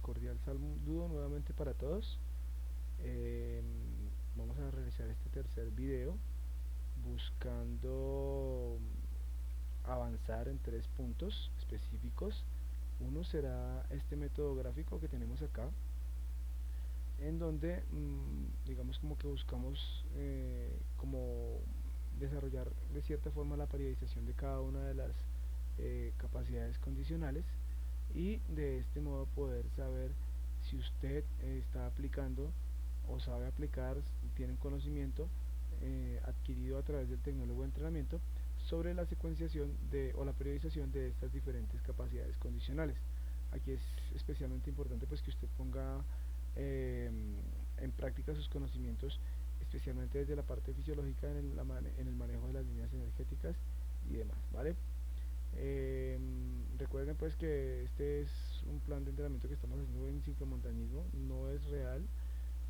cordial saludo nuevamente para todos. Eh, Vamos a realizar este tercer video buscando avanzar en tres puntos específicos. Uno será este método gráfico que tenemos acá, en donde digamos como que buscamos como desarrollar de cierta forma la periodización de cada una de las capacidades condicionales, y de este modo poder saber si usted está aplicando o sabe aplicar, tiene un conocimiento adquirido a través del tecnólogo de entrenamiento sobre la secuenciación o la periodización de estas diferentes capacidades condicionales. Aquí es especialmente importante pues que usted ponga eh, en práctica sus conocimientos, especialmente desde la parte fisiológica en el manejo de las líneas energéticas y demás, ¿vale? Recuerden pues que este es un plan de entrenamiento que estamos haciendo en ciclomontañismo, no es real,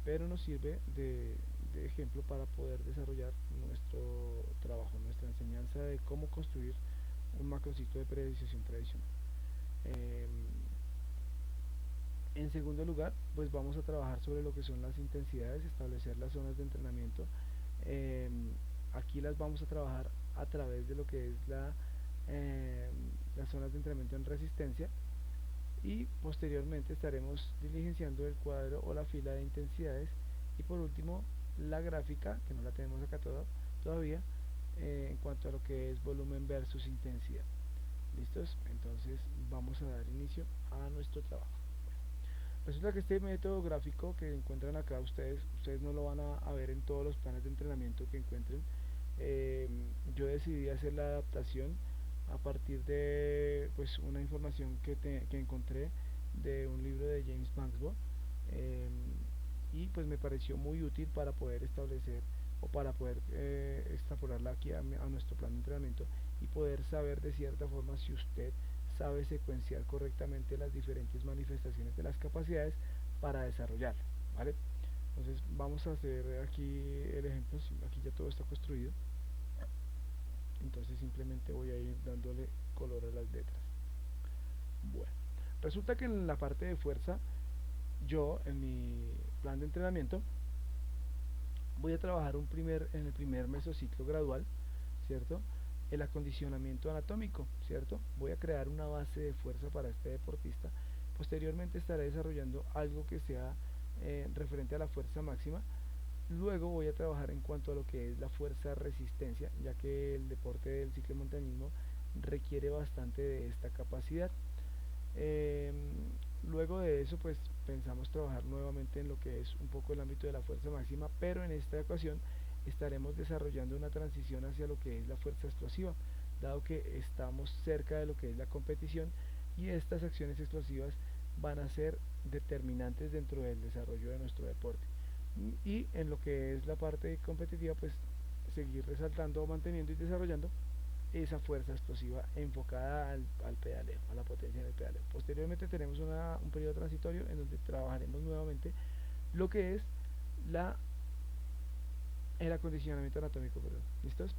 pero nos sirve de ejemplo para poder desarrollar nuestro trabajo, nuestra enseñanza de cómo construir un macrociclo de periodización tradicional. Eh, en segundo lugar, pues vamos a trabajar sobre lo que son las intensidades, establecer las zonas de entrenamiento. Eh, Aquí las vamos a trabajar a través de lo que es eh, las zonas de entrenamiento en resistencia, y posteriormente estaremos diligenciando el cuadro o la fila de intensidades, y por último la gráfica, que no la tenemos acá todavía, en cuanto a lo que es volumen versus intensidad. ¿Listos? Entonces vamos a dar inicio a nuestro trabajo. Resulta que este método gráfico que encuentran acá ustedes no lo van a ver en todos los planes de entrenamiento que encuentren. Eh, yo decidí hacer la adaptación a partir de pues una información que encontré de un libro de James Maxwell, eh, y pues me pareció muy útil para poder establecer o para poder extrapolarla aquí a nuestro plan de entrenamiento, y poder saber de cierta forma si usted sabe secuenciar correctamente las diferentes manifestaciones de las capacidades para desarrollarlo, ¿vale? Entonces vamos a hacer aquí el ejemplo. Aquí ya todo está construido, entonces simplemente voy a ir dándole color a las letras. Bueno, resulta que en la parte de fuerza, yo en mi plan de entrenamiento voy a trabajar en el primer mesociclo gradual, ¿cierto? El acondicionamiento anatómico, ¿cierto? Voy a crear una base de fuerza para este deportista. Posteriormente estaré desarrollando algo que sea referente a la fuerza máxima. Luego voy a trabajar en cuanto a lo que es la fuerza resistencia, ya que el deporte del ciclomontañismo requiere bastante de esta capacidad. Eh, Luego de eso, pues pensamos trabajar nuevamente en lo que es un poco el ámbito de la fuerza máxima, pero en esta ocasión estaremos desarrollando una transición hacia lo que es la fuerza explosiva, dado que estamos cerca de lo que es la competición, y estas acciones explosivas van a ser determinantes dentro del desarrollo de nuestro deporte. Y en lo que es la parte competitiva, pues seguir resaltando, manteniendo y desarrollando esa fuerza explosiva enfocada al pedaleo, a la potencia del pedaleo. Posteriormente tenemos un periodo transitorio en donde trabajaremos nuevamente lo que es la, el acondicionamiento anatómico, perdón. ¿Listos?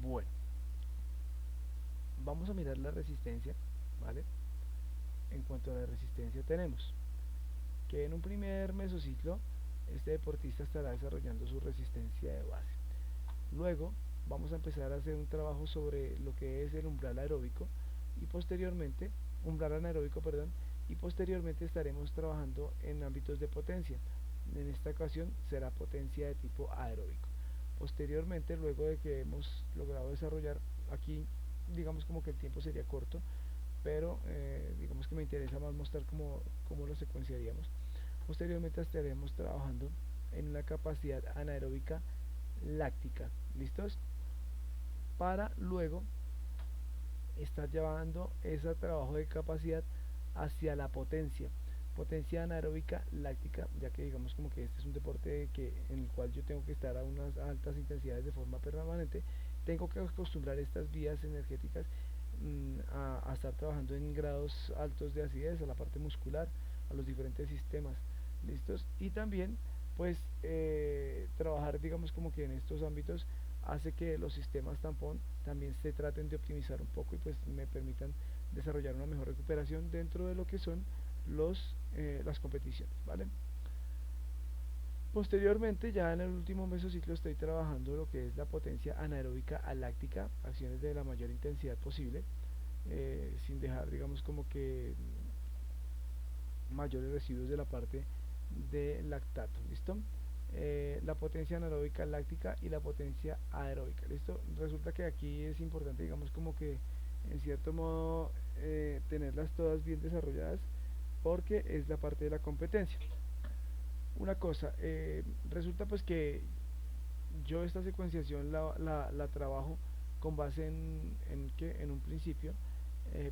Bueno, vamos a mirar la resistencia, ¿vale? En cuanto a la resistencia, tenemos que en un primer mesociclo este deportista estará desarrollando su resistencia de base. Luego vamos a empezar a hacer un trabajo sobre lo que es el umbral aeróbico, y posteriormente, umbral anaeróbico, perdón, y posteriormente estaremos trabajando en ámbitos de potencia. En esta ocasión será potencia de tipo aeróbico. Posteriormente, luego de que hemos logrado desarrollar aquí, digamos como que el tiempo sería corto, pero digamos que me interesa más mostrar cómo lo secuenciaríamos. Posteriormente estaremos trabajando en una capacidad anaeróbica láctica. ¿Listos? Para luego estar llevando ese trabajo de capacidad hacia la potencia anaeróbica láctica, ya que digamos como que este es un deporte en el cual yo tengo que estar a unas altas intensidades de forma permanente. Tengo que acostumbrar estas vías energéticas a estar trabajando en grados altos de acidez, a la parte muscular, a los diferentes sistemas. ¿Listos? Y también pues trabajar digamos como que en estos ámbitos hace que los sistemas tampón también se traten de optimizar un poco, y pues me permitan desarrollar una mejor recuperación dentro de lo que son las competiciones, ¿vale? Posteriormente, ya en el último mesociclo, estoy trabajando lo que es la potencia anaeróbica aláctica, acciones de la mayor intensidad posible, sin dejar, digamos, como que mayores residuos de la parte de lactato, ¿listo? La potencia anaeróbica láctica y la potencia aeróbica, ¿listo? Resulta que aquí es importante, digamos, como que en cierto modo tenerlas todas bien desarrolladas, porque es la parte de la competencia. Una cosa, resulta pues que yo esta secuenciación la trabajo con base en un principio,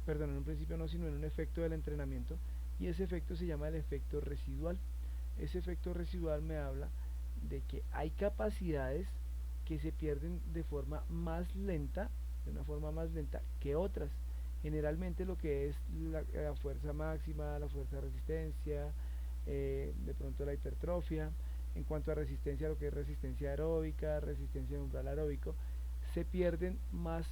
perdón, en un principio no, sino en un efecto del entrenamiento, y ese efecto se llama el efecto residual. Ese efecto residual me habla de que hay capacidades que se pierden de forma más lenta, de una forma más lenta que otras. Generalmente lo que es la fuerza máxima, la fuerza de resistencia, de pronto la hipertrofia. En cuanto a resistencia, lo que es resistencia aeróbica, resistencia de umbral aeróbico, se pierden más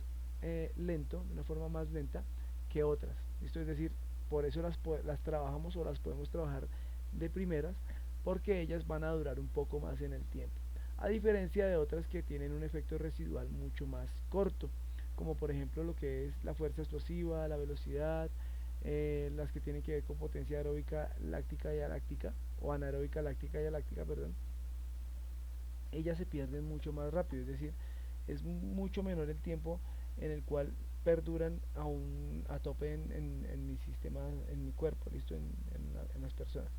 lento, de una forma más lenta que otras. Esto es decir, por eso las trabajamos o las podemos trabajar de primeras, porque ellas van a durar un poco más en el tiempo, a diferencia de otras que tienen un efecto residual mucho más corto, como por ejemplo lo que es la fuerza explosiva, la velocidad, las que tienen que ver con potencia aeróbica láctica y aláctica, o anaeróbica láctica y aláctica, perdón. Ellas se pierden mucho más rápido, es decir, es mucho menor el tiempo en el cual perduran a tope en mi sistema, en mi cuerpo, listo, en las personas.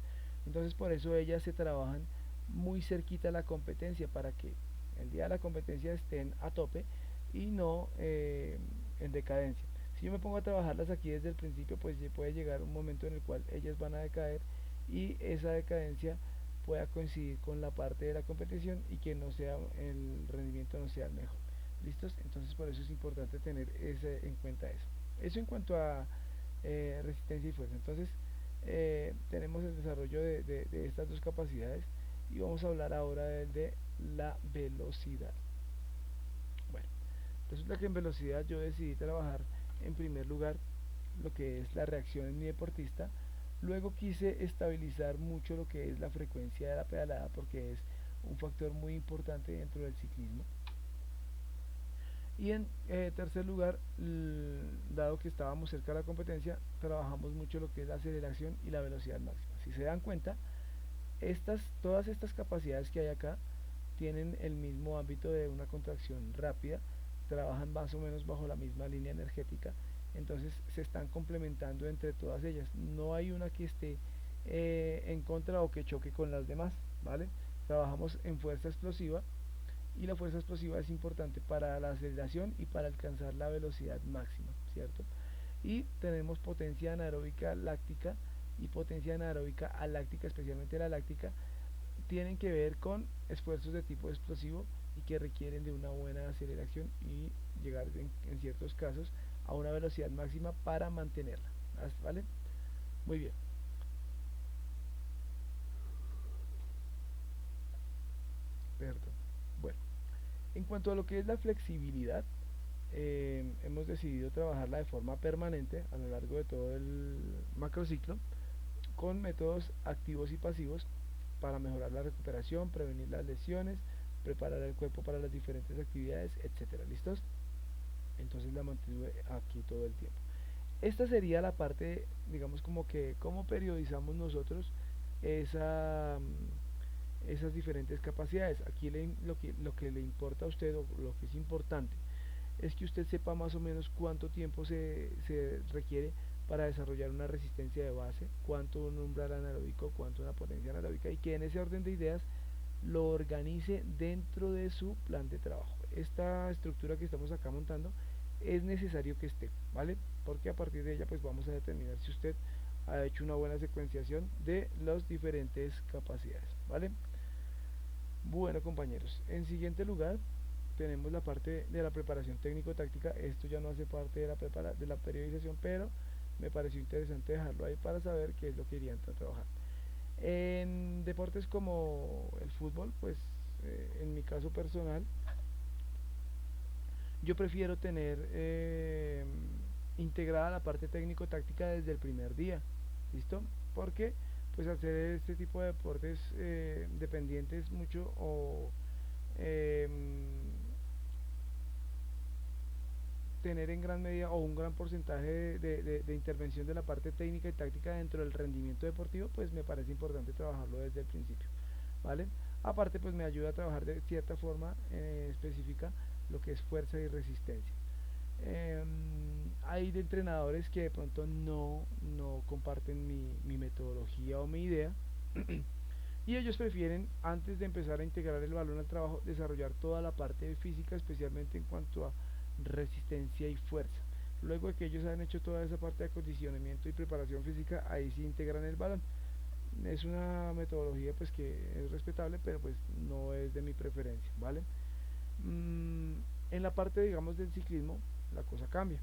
Entonces por eso ellas se trabajan muy cerquita a la competencia, para que el día de la competencia estén a tope y no en decadencia. Si yo me pongo a trabajarlas aquí desde el principio, pues puede llegar un momento en el cual ellas van a decaer, y esa decadencia pueda coincidir con la parte de la competición y que no sea el rendimiento no sea el mejor. ¿Listos? Entonces por eso es importante tener en cuenta eso. Eso en cuanto a resistencia y fuerza. Entonces tenemos el desarrollo de estas dos capacidades, y vamos a hablar ahora de la velocidad. Bueno, resulta que en velocidad yo decidí trabajar en primer lugar lo que es la reacción en mi deportista. Luego quise estabilizar mucho lo que es la frecuencia de la pedalada, porque es un factor muy importante dentro del ciclismo. Y en tercer lugar, dado que estábamos cerca de la competencia, trabajamos mucho lo que es la aceleración y la velocidad máxima. Si se dan cuenta, todas estas capacidades que hay acá tienen el mismo ámbito de una contracción rápida, trabajan más o menos bajo la misma línea energética, entonces se están complementando entre todas ellas. No hay una que esté en contra o que choque con las demás, ¿vale? Trabajamos en fuerza explosiva, y la fuerza explosiva es importante para la aceleración y para alcanzar la velocidad máxima, ¿cierto? Y tenemos potencia anaeróbica láctica y potencia anaeróbica aláctica, especialmente la láctica, tienen que ver con esfuerzos de tipo explosivo y que requieren de una buena aceleración y llegar en ciertos casos a una velocidad máxima para mantenerla, ¿vale? Muy bien. Perdón. Bueno, en cuanto a lo que es la flexibilidad, hemos decidido trabajarla de forma permanente a lo largo de todo el macrociclo, con métodos activos y pasivos, para mejorar la recuperación, prevenir las lesiones, preparar el cuerpo para las diferentes actividades, etcétera. ¿Listos? Entonces la mantuve aquí todo el tiempo. Esta sería la parte, digamos, como que cómo periodizamos nosotros esas diferentes capacidades. Aquí lo que le importa a usted, o lo que es importante, es que usted sepa más o menos cuánto tiempo se requiere para desarrollar una resistencia de base, cuánto un umbral anaeróbico, cuánto una potencia anaeróbica, y que en ese orden de ideas lo organice dentro de su plan de trabajo. Esta estructura que estamos acá montando es necesario que esté, ¿vale? Porque a partir de ella pues vamos a determinar si usted ha hecho una buena secuenciación de las diferentes capacidades, ¿vale? Bueno, compañeros, en siguiente lugar tenemos la parte de la preparación técnico-táctica. Esto ya no hace parte de la periodización, pero me pareció interesante dejarlo ahí para saber qué es lo que irían a trabajar. En deportes como el fútbol, pues en mi caso personal, yo prefiero tener integrada la parte técnico-táctica desde el primer día, ¿listo? Porque pues al ser este tipo de deportes dependientes mucho o tener en gran medida o un gran porcentaje de intervención de la parte técnica y táctica dentro del rendimiento deportivo, pues me parece importante trabajarlo desde el principio, ¿vale? Aparte, pues me ayuda a trabajar de cierta forma específica lo que es fuerza y resistencia. Hay de entrenadores que de pronto no comparten mi metodología o mi idea y ellos prefieren, antes de empezar a integrar el balón al trabajo, desarrollar toda la parte física, especialmente en cuanto a resistencia y fuerza. Luego de que ellos han hecho toda esa parte de acondicionamiento y preparación física, ahí sí integran el balón. Es una metodología pues que es respetable, pero pues no es de mi preferencia, ¿vale? En la parte, digamos, del ciclismo, la cosa cambia.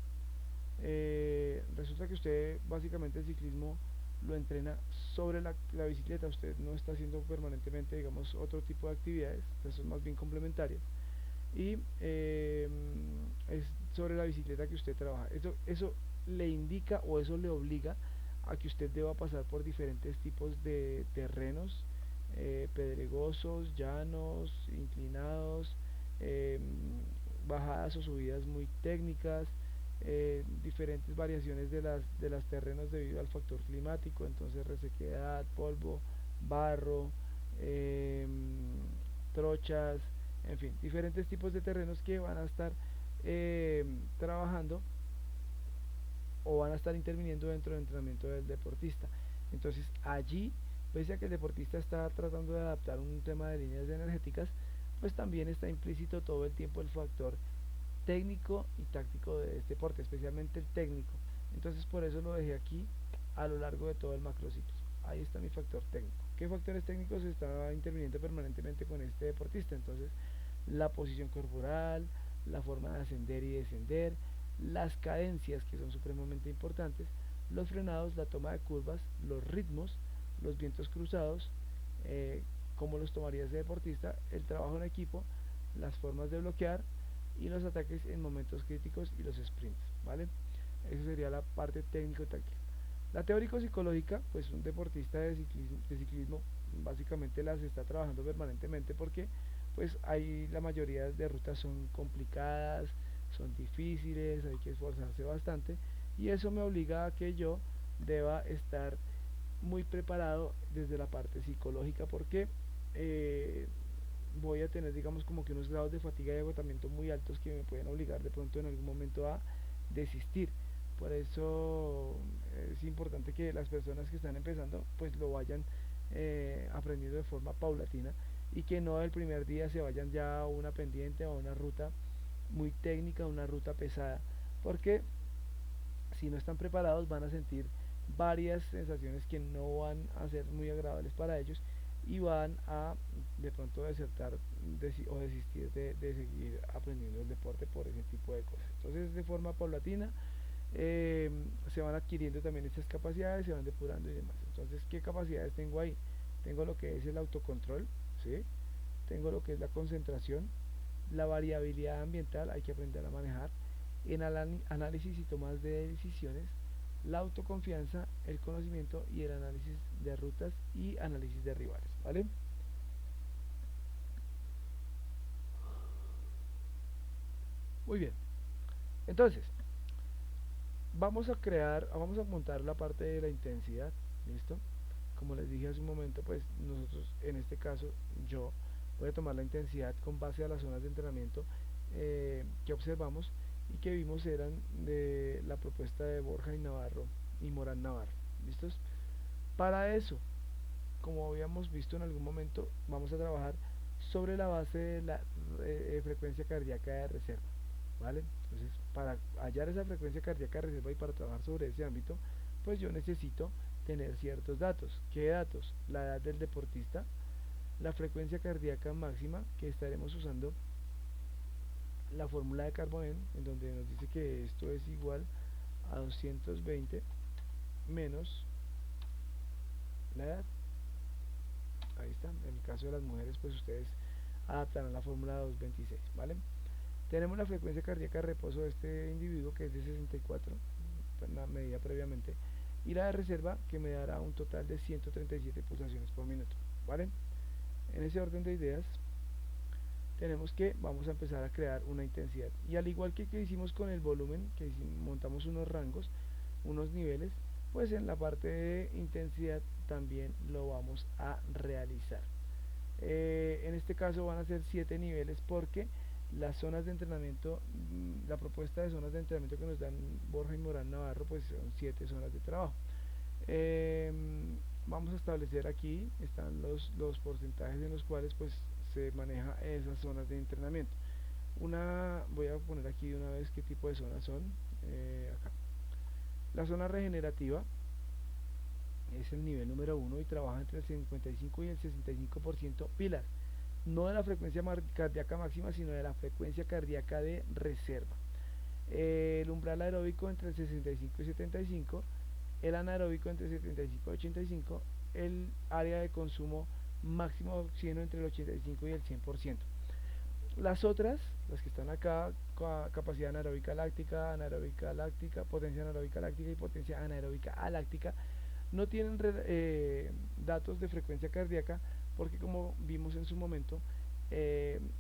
Resulta que usted básicamente el ciclismo lo entrena sobre la bicicleta, usted no está haciendo permanentemente, digamos, otro tipo de actividades, estas son más bien complementarias, y es sobre la bicicleta que usted trabaja. Eso le indica o eso le obliga a que usted deba pasar por diferentes tipos de terrenos, pedregosos, llanos, inclinados, eh, bajadas o subidas muy técnicas, diferentes variaciones de las terrenos debido al factor climático, entonces resequedad, polvo, barro, eh, trochas, en fin, diferentes tipos de terrenos que van a estar trabajando o van a estar interviniendo dentro del entrenamiento del deportista. Entonces allí, pese a que el deportista está tratando de adaptar un tema de líneas energéticas, pues también está implícito todo el tiempo el factor técnico y táctico de este deporte, especialmente el técnico. Entonces por eso lo dejé aquí a lo largo de todo el macrociclo. Ahí está mi factor técnico. ¿Qué factores técnicos está interviniendo permanentemente con este deportista? Entonces, la posición corporal, la forma de ascender y descender, las cadencias que son supremamente importantes, los frenados, la toma de curvas, los ritmos, los vientos cruzados, cómo los tomaría ese deportista, el trabajo en equipo, las formas de bloquear y los ataques en momentos críticos y los sprints, ¿vale? Eso sería la parte técnico-táctica. La teórico-psicológica, pues un deportista de ciclismo básicamente las está trabajando permanentemente porque pues ahí la mayoría de rutas son complicadas, son difíciles, hay que esforzarse bastante y eso me obliga a que yo deba estar muy preparado desde la parte psicológica porque eh, voy a tener digamos como que unos grados de fatiga y agotamiento muy altos que me pueden obligar de pronto en algún momento a desistir. Por eso es importante que las personas que están empezando pues lo vayan aprendiendo de forma paulatina y que no el primer día se vayan ya a una pendiente o a una ruta muy técnica, una ruta pesada, porque si no están preparados van a sentir varias sensaciones que no van a ser muy agradables para ellos y van a de pronto desertar o desistir de seguir aprendiendo el deporte por ese tipo de cosas. Entonces de forma paulatina se van adquiriendo también estas capacidades, se van depurando y demás. Entonces, ¿qué capacidades tengo ahí? Tengo lo que es el autocontrol, ¿sí? Tengo lo que es la concentración, la variabilidad ambiental, hay que aprender a manejar, en análisis y tomas de decisiones, la autoconfianza, el conocimiento y el análisis de rutas y análisis de rivales, ¿vale? Muy bien. Entonces, vamos a montar la parte de la intensidad, ¿listo? Como les dije hace un momento, pues nosotros en este caso yo voy a tomar la intensidad con base a las zonas de entrenamiento que observamos y que vimos eran de la propuesta de Borja y Navarro y Morán Navarro, ¿listos? Para eso, como habíamos visto en algún momento, vamos a trabajar sobre la base de la frecuencia cardíaca de reserva, ¿vale? Entonces, para hallar esa frecuencia cardíaca de reserva y para trabajar sobre ese ámbito, pues yo necesito tener ciertos datos. ¿Qué datos? La edad del deportista, la frecuencia cardíaca máxima que estaremos usando, la fórmula de Carbonell, en donde nos dice que esto es igual a 220 menos la edad. Ahí está. En el caso de las mujeres, pues ustedes adaptarán la fórmula 226, ¿vale? Tenemos la frecuencia cardíaca de reposo de este individuo que es de 64, una medida previamente. y la de reserva, que me dará un total de 137 pulsaciones por minuto, ¿vale? En ese orden de ideas tenemos que vamos a empezar a crear una intensidad, y al igual que hicimos con el volumen, montamos unos rangos, unos niveles, pues en la parte de intensidad también lo vamos a realizar. En este caso van a ser 7 niveles, porque las zonas de entrenamiento, la propuesta de zonas de entrenamiento que nos dan Borja y Morán Navarro, pues son 7 zonas de trabajo. Eh, Vamos a establecer aquí, están los porcentajes en los cuales pues se maneja esas zonas de entrenamiento. Voy a poner aquí de una vez qué tipo de zonas son. Acá. La zona regenerativa es el nivel número 1 y trabaja entre el 55 y el 65% pilas, no de la frecuencia cardíaca máxima, sino de la frecuencia cardíaca de reserva. El umbral aeróbico entre el 65 y 75, el anaeróbico entre 75 y 85, el área de consumo máximo de oxígeno entre el 85 y el 100%. Las otras, las que están acá, capacidad anaeróbica láctica, potencia anaeróbica láctica y potencia anaeróbica aláctica, no tienen datos de frecuencia cardíaca, porque como vimos en su momento,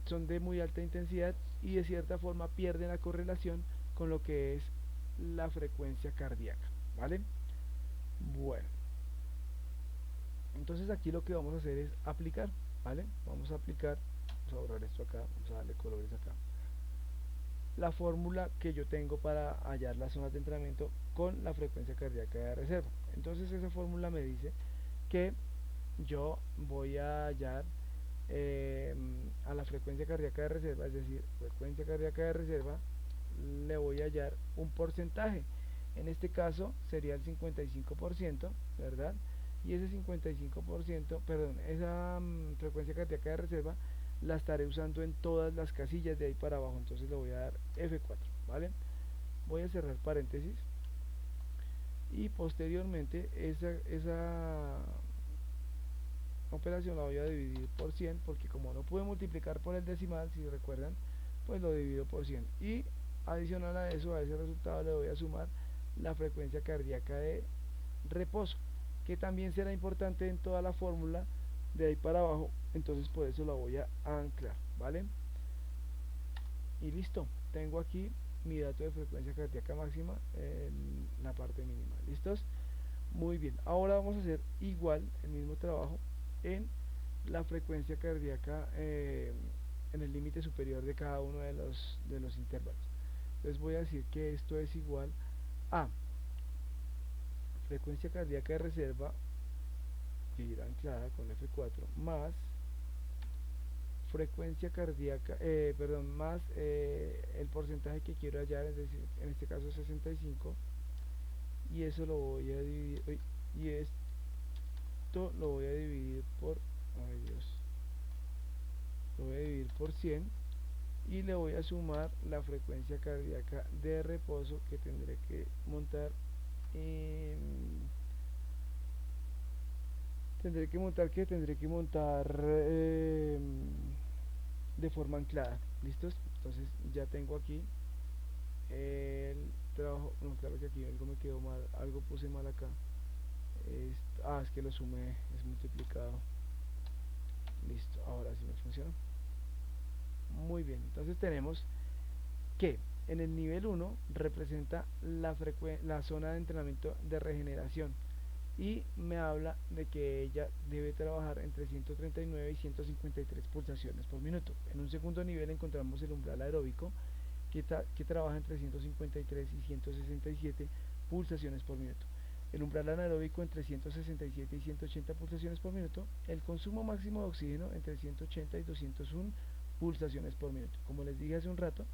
son de muy alta intensidad y de cierta forma pierden la correlación con lo que es la frecuencia cardíaca, ¿vale? Bueno, entonces aquí lo que vamos a hacer es aplicar, ¿vale? Vamos a aplicar, vamos a borrar esto acá, vamos a darle colores acá, la fórmula que yo tengo para hallar las zonas de entrenamiento con la frecuencia cardíaca de reserva. Entonces esa fórmula me dice que yo voy a hallar a la frecuencia cardíaca de reserva, es decir, frecuencia cardíaca de reserva, le voy a hallar un porcentaje. En este caso sería el 55%, ¿verdad? Y ese 55%, perdón, esa frecuencia cardíaca de reserva la estaré usando en todas las casillas de ahí para abajo. Entonces le voy a dar F4, ¿vale? Voy a cerrar paréntesis y posteriormente esa operación la voy a dividir por 100, porque como no pude multiplicar por el decimal, si recuerdan, pues lo divido por 100, y adicional a eso, a ese resultado le voy a sumar la frecuencia cardíaca de reposo, que también será importante en toda la fórmula de ahí para abajo. Entonces por eso la voy a anclar, ¿vale? Y listo, tengo aquí mi dato de frecuencia cardíaca máxima en la parte mínima. ¿Listos? Muy bien, ahora vamos a hacer igual el mismo trabajo en la frecuencia cardíaca en el límite superior de cada uno de los intervalos. Entonces voy a decir que esto es igual a frecuencia cardíaca de reserva, que irá anclada con F4, más frecuencia cardíaca, perdón, más el porcentaje que quiero hallar, es decir, en este caso 65, y eso lo voy a dividir, y esto lo voy a dividir por, ay Dios, lo voy a dividir por 100, y le voy a sumar la frecuencia cardíaca de reposo que tendré que montar tendré que montar de forma anclada. ¿Listos? Entonces ya tengo aquí el trabajo. No, claro que aquí algo me quedó mal, algo puse mal acá. Es que lo sumé, es multiplicado. Listo, ahora sí me funciona. Muy bien, entonces tenemos que en el nivel 1 representa la zona de entrenamiento de regeneración, y me habla de que ella debe trabajar entre 139 y 153 pulsaciones por minuto. En un segundo nivel encontramos el umbral aeróbico, que trabaja entre 153 y 167 pulsaciones por minuto. El umbral anaeróbico entre 167 y 180 pulsaciones por minuto. El consumo máximo de oxígeno entre 180 y 201 pulsaciones por minuto. Como les dije hace un rato,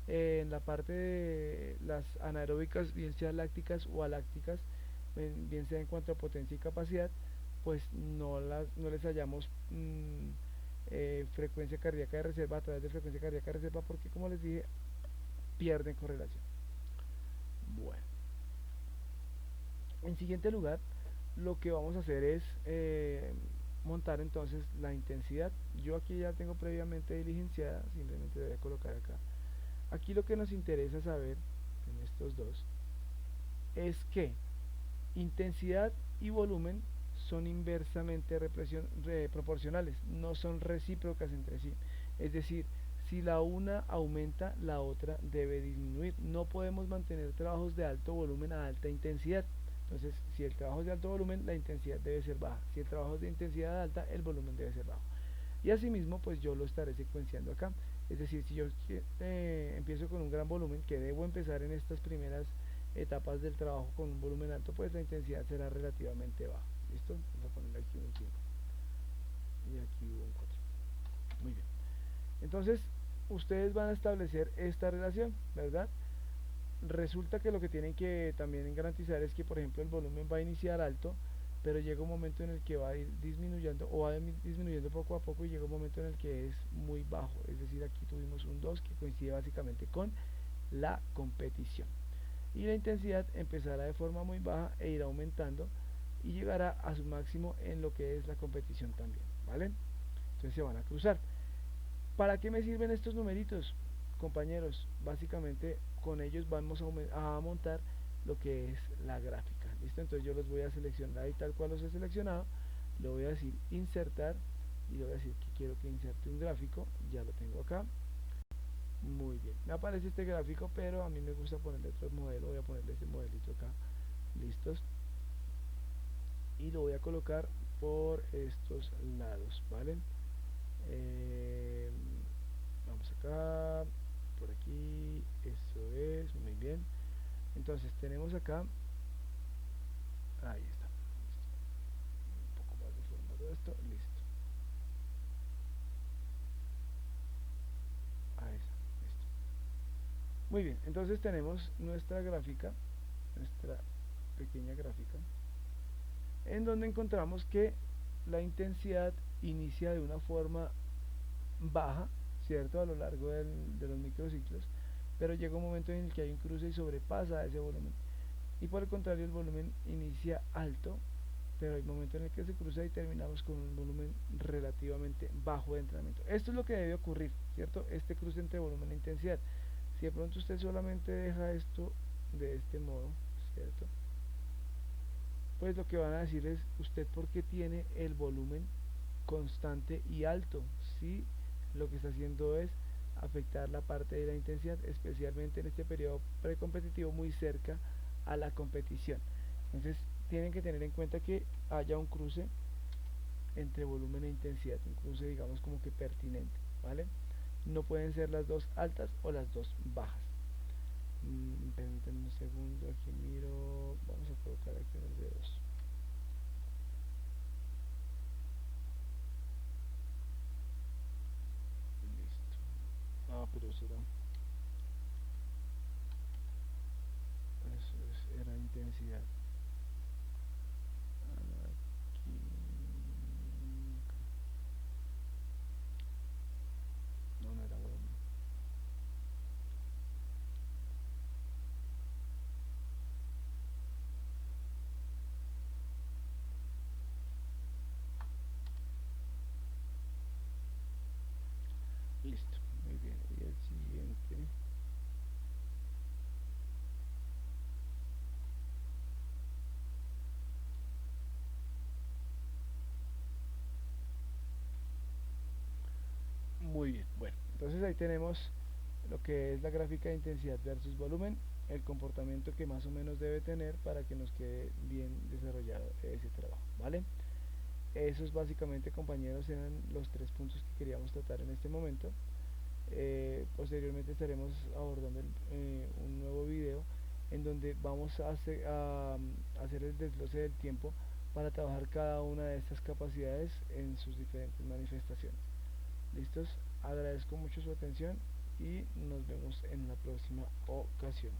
en la parte de las anaeróbicas, bien sean lácticas o alácticas, bien sea en cuanto a potencia y capacidad, pues no les hallamos frecuencia cardíaca de reserva a través de frecuencia cardíaca de reserva, porque como les dije, pierden correlación. Bueno, en siguiente lugar, lo que vamos a hacer es montar entonces la intensidad. Yo aquí ya tengo previamente diligenciada, simplemente voy a colocar acá. Aquí lo que nos interesa saber en estos dos es que Intensidad y volumen son inversamente proporcionales, no son recíprocas entre sí. Es decir, si la una aumenta, la otra debe disminuir. No podemos mantener trabajos de alto volumen a alta intensidad. Entonces, si el trabajo es de alto volumen, la intensidad debe ser baja. Si el trabajo es de intensidad alta, el volumen debe ser bajo. Y asimismo, pues yo lo estaré secuenciando acá. Es decir, si yo empiezo con un gran volumen, que debo empezar en estas primeras etapas del trabajo con un volumen alto, pues la intensidad será relativamente baja. ¿Listo? Vamos a ponerle aquí un 5 y aquí un 4. Muy bien. Entonces, ustedes van a establecer esta relación, ¿verdad? Resulta que lo que tienen que también garantizar es que, por ejemplo, el volumen va a iniciar alto, pero llega un momento en el que va a ir disminuyendo o va disminuyendo poco a poco y llega un momento en el que es muy bajo. Es decir, aquí tuvimos un 2 que coincide básicamente con la competición. Y la intensidad empezará de forma muy baja e irá aumentando y llegará a su máximo en lo que es la competición también, ¿vale? Entonces se van a cruzar. ¿Para qué me sirven estos numeritos, compañeros? Básicamente con ellos vamos a montar lo que es la gráfica. ¿Listo? Entonces yo los voy a seleccionar y tal cual los he seleccionado, le voy a decir insertar y le voy a decir que quiero que inserte un gráfico. Ya lo tengo acá. Muy bien. Me aparece este gráfico, pero a mí me gusta ponerle otro modelo. Voy a ponerle este modelito acá. ¿Listos? Y lo voy a colocar por estos lados, ¿vale? Eh, Vamos acá, por aquí, eso es, muy bien. Entonces tenemos acá, ahí está, un poco más de formato de esto, listo, ahí está, listo. Muy bien, entonces tenemos nuestra gráfica, nuestra pequeña gráfica, en donde encontramos que la intensidad inicia de una forma baja, ¿cierto? A lo largo de los microciclos, pero llega un momento en el que hay un cruce y sobrepasa ese volumen. Y por el contrario, el volumen inicia alto, pero hay momento en el que se cruza y terminamos con un volumen relativamente bajo de entrenamiento. Esto es lo que debe ocurrir, ¿cierto? Este cruce entre volumen e intensidad. Si de pronto usted solamente deja esto de este modo, ¿cierto? Pues lo que van a decir es usted porque tiene el volumen constante y alto, si lo que está haciendo es afectar la parte de la intensidad, especialmente en este periodo precompetitivo muy cerca a la competición. Entonces tienen que tener en cuenta que haya un cruce entre volumen e intensidad, un cruce digamos como que pertinente, ¿vale? No pueden ser las dos altas o las dos bajas. Permítanme un segundo, aquí miro, vamos a colocar aquí en el de 2. Listo. Ah, pero será. Eso es, era intensidad. Aquí. No, no era volumen. Listo. Muy bien. Y el siguiente. Muy bien. Bueno, entonces ahí tenemos lo que es la gráfica de intensidad versus volumen, el comportamiento que más o menos debe tener para que nos quede bien desarrollado ese trabajo, ¿vale? Esos básicamente, compañeros, eran los tres puntos que queríamos tratar en este momento. Posteriormente estaremos abordando un nuevo video en donde vamos a hacer el desglose del tiempo para trabajar cada una de estas capacidades en sus diferentes manifestaciones. ¿Listos? Agradezco mucho su atención y nos vemos en la próxima ocasión.